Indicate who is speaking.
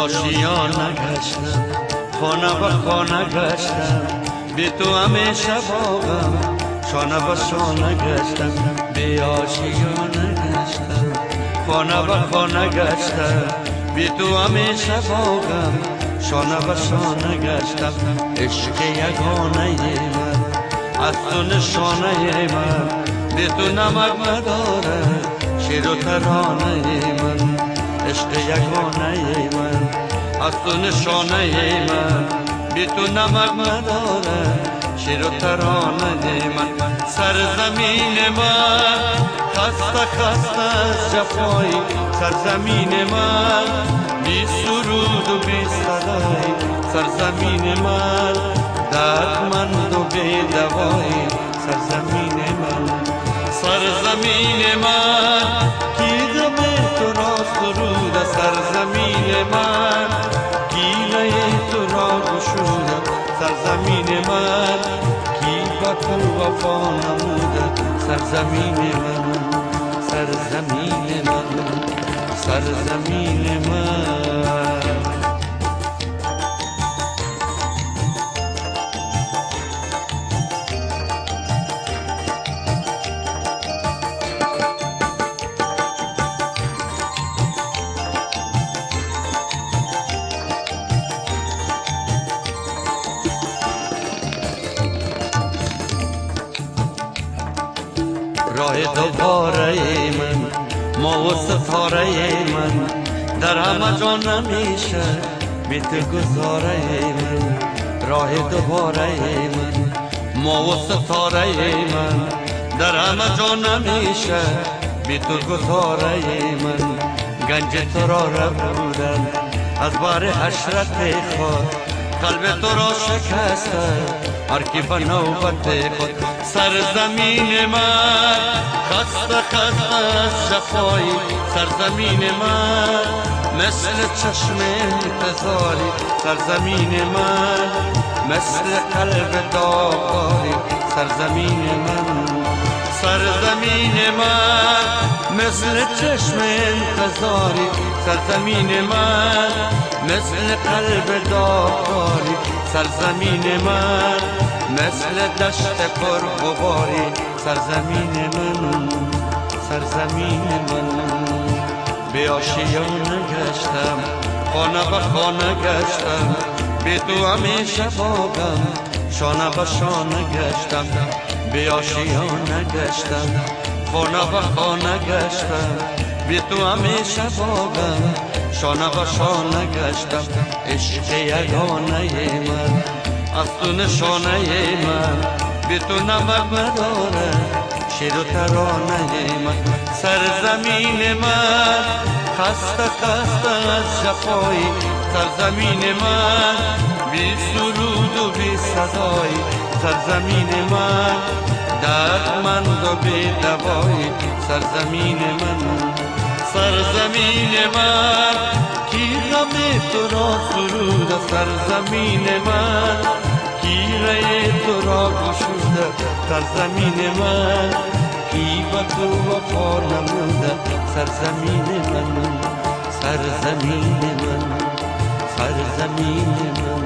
Speaker 1: آشیانه گشتم، خانه به خانه گشتم، بی تو همیشه باغم، شانه به شانه گشتم. بی آشیانه گشتم، خانه به خانه گشتم، بی تو همیشه باغم، شانه به شانه گشتم. عشق یگانه من از تو نشانه من، بی تو نمک نداره شیر و ترانه من. عشق یگانه من از تو نشانه من، بی تو نمک نداره شیر و ترانه من. سرزمین من خسته خسته از جفای، سرزمین من بی سرود و بی صدای، سرزمین من دردمند و بی دوای، سرزمین من. سرزمین من کی دم تو را سرود، سرزمین من گیله تو را گشود، سرزمین من کی با تو وفا نمود، سرزمین من، سرزمین من، سرزمین من. راه دوباره من، ما و ستاره من، در همه جا نمیشه بی تو گذاره من. راه دوباره من، ما و ستاره من، در همه جا نمیشه بی تو گذاره من. گنج تو را ربودم از بار حشرت خود، قلب تو را شکسته هر کی به نوبت خود. سرزمین من خسته خسته از جفایی، سرزمین من مثل چشم انتظاری، سرزمین من مثل قلب داغداری، سرزمین من. سرزمین من مثل چشم انتظاری، سرزمین من مثل قلب داغداری، سرزمین من مثل دشت پر غباری، سرزمین من، سرزمین من. بی آشیانه گشتم، خانه به خانه گشتم، بی تو همیشه باغم، شانه به شانه گشتم. بی آشیانه گشتم، خانه به خانه گشتم، بی تو همیشه باغم، شانه به شانه گشتم. عشق یگانه من از تو نشانه من، بی تو نمک نداره شیر و ترانه من. سرزمین من خسته خسته از جفای، سرزمین من بی سرود و بی صدای، سرزمین من دردمند و بی دوای، سرزمین من. سرزمین من کی غم تو را سرود، سرزمین من گیره تو را گشود، سرزمین من کی با تو وفا نمود، سرزمین من، سرزمین من، سرزمین من.